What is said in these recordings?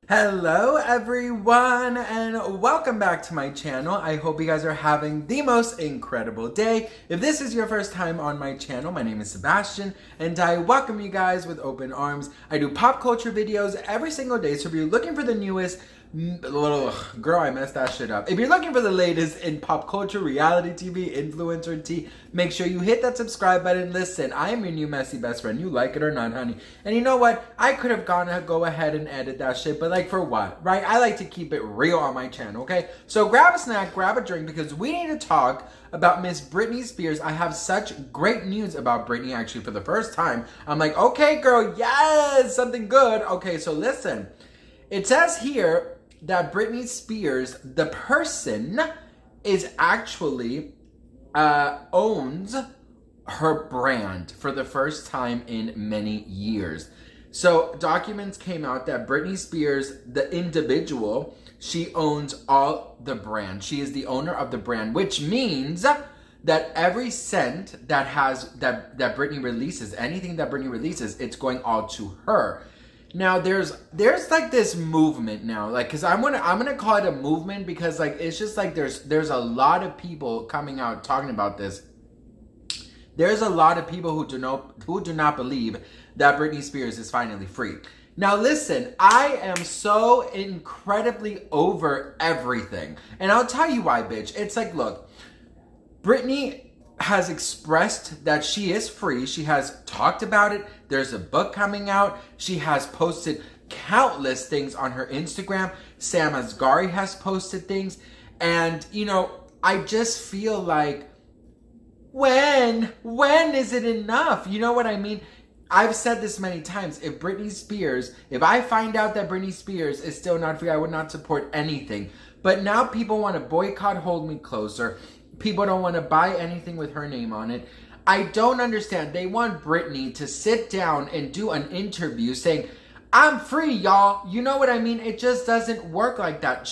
Hello everyone and welcome back to my channel. I hope you guys are having the most incredible day. If this is your first time on my channel, my name is Sebastian and I welcome you guys with open arms. I do pop culture videos every single day, so if you're looking for the newest, girl, I messed that shit up. If you're looking for the latest in pop culture, reality TV, influencer tea, make sure you hit that subscribe button. Listen, I am your new messy best friend. You like it or not, honey. And you know what? I could have go ahead and edit that shit, but like for what, right? I like to keep it real on my channel, okay? So grab a snack, grab a drink, because we need to talk about Miss Britney Spears. I have such great news about Britney, actually, for the first time. I'm like, okay, girl, yes, something good. Okay, so listen. It says here that Britney Spears, the person, is actually owns her brand for the first time in many years. So documents came out that Britney Spears, the individual, she owns all the brand. She is the owner of the brand, which means that every cent that Britney releases, anything that Britney releases, it's going all to her. Now there's like this movement now, like, cause I'm gonna call it a movement, because like it's just like there's a lot of people coming out talking about this. There's a lot of people who do not believe that Britney Spears is finally free. Now listen, I am so incredibly over everything, and I'll tell you why, bitch. It's like, look, Britney has expressed that she is free. She has talked about it. There's a book coming out. She has posted countless things on her Instagram. Sam Asghari has posted things. And, you know, I just feel like, when is it enough? You know what I mean? I've said this many times. If I find out that Britney Spears is still not free, I would not support anything. But now people want to boycott Hold Me Closer. People don't want to buy anything with her name on it. I don't understand. They want Britney to sit down and do an interview saying, I'm free, y'all. You know what I mean? It just doesn't work like that.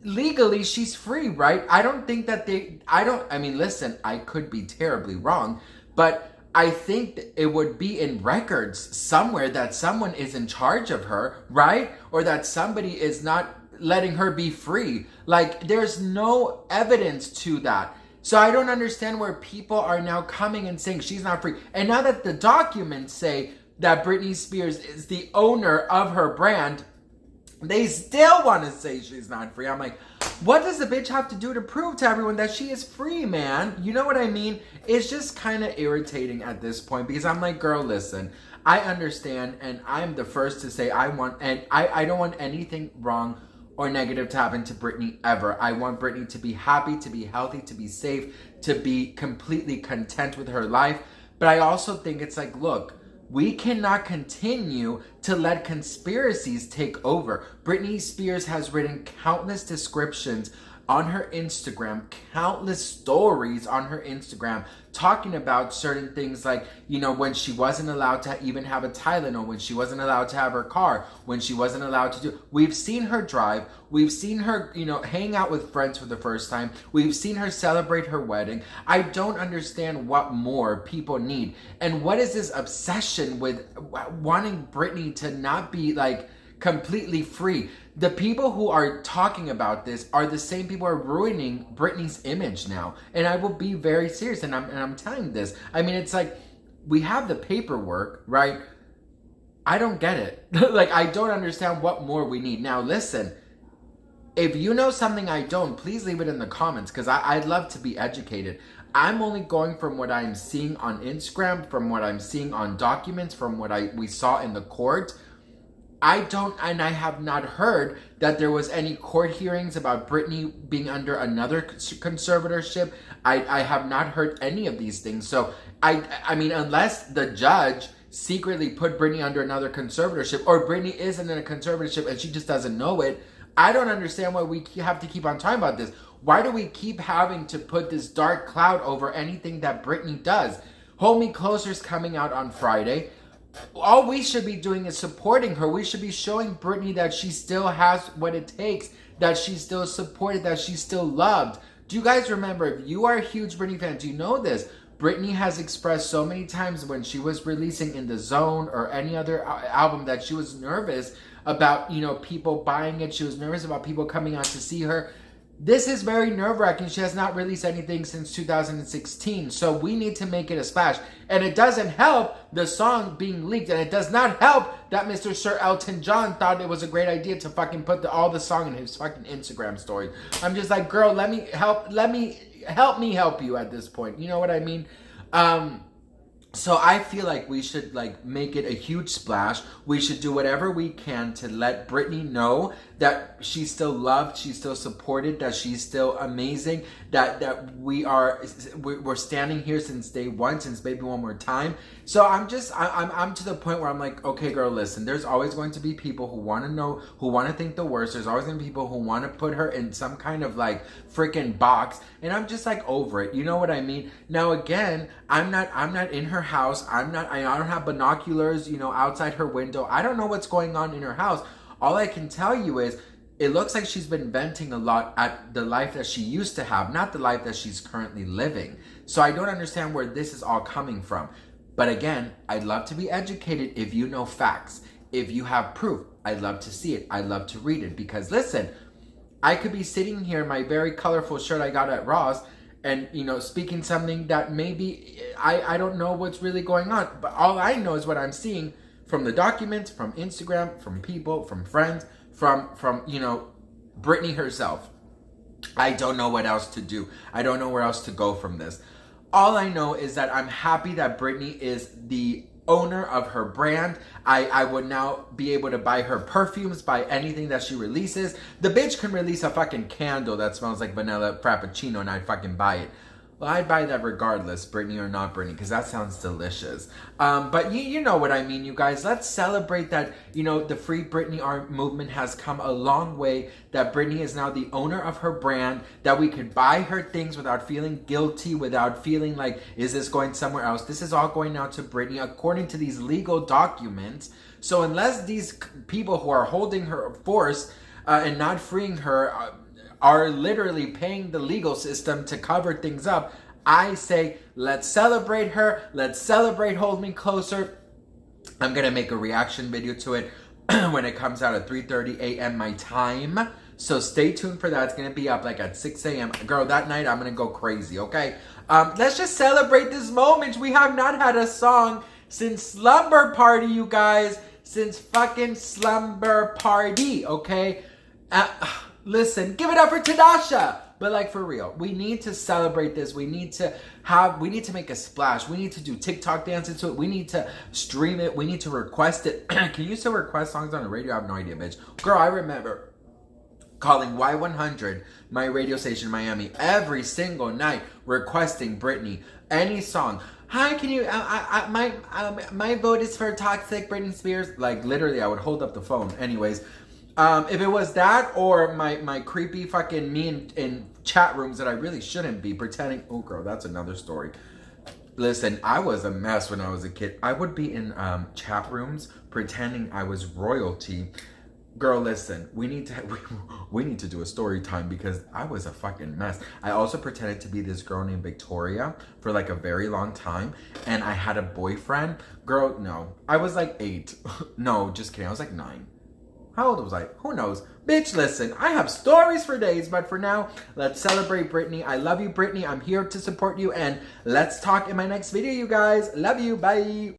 Legally, she's free, right? I don't think that listen, I could be terribly wrong, but I think it would be in records somewhere that someone is in charge of her, right? Or that somebody is not letting her be free. Like, there's no evidence to that. So I don't understand where people are now coming and saying she's not free. And now that the documents say that Britney Spears is the owner of her brand, they still want to say she's not free. I'm like, what does the bitch have to do to prove to everyone that she is free, man? You know what I mean? It's just kind of irritating at this point, because I'm like, girl, listen, I understand, and I'm the first to say I don't want anything wrong or negative to happen to Britney ever. I want Britney to be happy, to be healthy, to be safe, to be completely content with her life. But I also think it's like, look, we cannot continue to let conspiracies take over. Britney Spears has written countless descriptions on her Instagram, countless stories on her Instagram, talking about certain things, like, you know, when she wasn't allowed to even have a Tylenol, when she wasn't allowed to have her car, when she wasn't allowed to do. We've seen her drive. We've seen her, you know, hang out with friends for the first time. We've seen her celebrate her wedding. I don't understand what more people need. And what is this obsession with wanting Britney to not be, like, completely free? The people who are talking about this are the same people who are ruining Britney's image now. And I will be very serious, and I'm telling this. I mean, it's like, we have the paperwork, right? I don't get it. Like, I don't understand what more we need. Now, listen, if you know something I don't, please leave it in the comments, because I'd love to be educated. I'm only going from what I'm seeing on Instagram, from what I'm seeing on documents, from what we saw in the court. I have not heard that there was any court hearings about Britney being under another conservatorship. I have not heard any of these things. So, I mean, unless the judge secretly put Britney under another conservatorship, or Britney isn't in a conservatorship and she just doesn't know it, I don't understand why we have to keep on talking about this. Why do we keep having to put this dark cloud over anything that Britney does? Hold Me Closer is coming out on Friday. All we should be doing is supporting her. We should be showing Britney that she still has what it takes, that she's still supported, that she's still loved. Do you guys remember, if you are a huge Britney fan, do you know this? Britney has expressed so many times when she was releasing In the Zone or any other album that she was nervous about, you know, people buying it. She was nervous about people coming out to see her. This is very nerve-wracking. She has not released anything since 2016. So we need to make it a splash. And it doesn't help the song being leaked. And it does not help that Mr. Sir Elton John thought it was a great idea to fucking put all the song in his fucking Instagram story. I'm just like, girl, let me help you at this point. You know what I mean? So I feel like we should like make it a huge splash. We should do whatever we can to let Britney know that she's still loved, she's still supported, that she's still amazing, that we're standing here since day one, since Baby One More Time. So I'm to the point where I'm like, okay, girl, listen, there's always going to be people who want to know, who want to think the worst. There's always going to be people who want to put her in some kind of like freaking box, and I'm just like over it. You know what I mean? Now again, I'm not in her house. I don't have binoculars, you know, outside her window. I don't know what's going on in her house. All I can tell you is it looks like she's been venting a lot at the life that she used to have, not the life that she's currently living. So I don't understand where this is all coming from. But again, I'd love to be educated if you know facts. If you have proof, I'd love to see it. I'd love to read it. Because listen, I could be sitting here in my very colorful shirt I got at Ross and, you know, speaking something that maybe I don't know what's really going on. But all I know is what I'm seeing from the documents, from Instagram, from people, from friends, from you know, Britney herself. I don't know what else to do. I don't know where else to go from this. All I know is that I'm happy that Britney is the owner of her brand. I would now be able to buy her perfumes, buy anything that she releases. The bitch can release a fucking candle that smells like vanilla frappuccino and I'd fucking buy it. Well, I'd buy that regardless, Britney or not Britney, because that sounds delicious. But you know what I mean, you guys. Let's celebrate that, you know, the Free Britney art movement has come a long way, that Britney is now the owner of her brand, that we could buy her things without feeling guilty, without feeling like, is this going somewhere else? This is all going now to Britney according to these legal documents. So unless these people who are holding her forced and not freeing her are literally paying the legal system to cover things up, I say, let's celebrate her. Let's celebrate Hold Me Closer. I'm going to make a reaction video to it when it comes out at 3:30 a.m. my time. So stay tuned for that. It's going to be up like at 6 a.m. Girl, that night I'm going to go crazy, okay? Let's just celebrate this moment. We have not had a song since Slumber Party, you guys. Since fucking Slumber Party, okay? Listen, give it up for Tadasha. But like, for real, we need to celebrate this. We need to make a splash. We need to do TikTok dances to it. We need to stream it. We need to request it. Can you still request songs on the radio? I have no idea, bitch. Girl, I remember calling Y100, my radio station in Miami, every single night requesting Britney, any song. Hi, can you, my vote is for Toxic Britney Spears. Like, literally, I would hold up the phone. Anyways, if it was that or my creepy fucking me in chat rooms that I really shouldn't be pretending. Oh, girl, that's another story. Listen, I was a mess when I was a kid. I would be in chat rooms pretending I was royalty. Girl, listen, we need to do a story time because I was a fucking mess. I also pretended to be this girl named Victoria for like a very long time, and I had a boyfriend. Girl, no, I was like 8. No, just kidding. I was like 9. How old was I? Who knows? Bitch, listen, I have stories for days, but for now, let's celebrate Britney. I love you, Britney. I'm here to support you, and let's talk in my next video, you guys. Love you. Bye.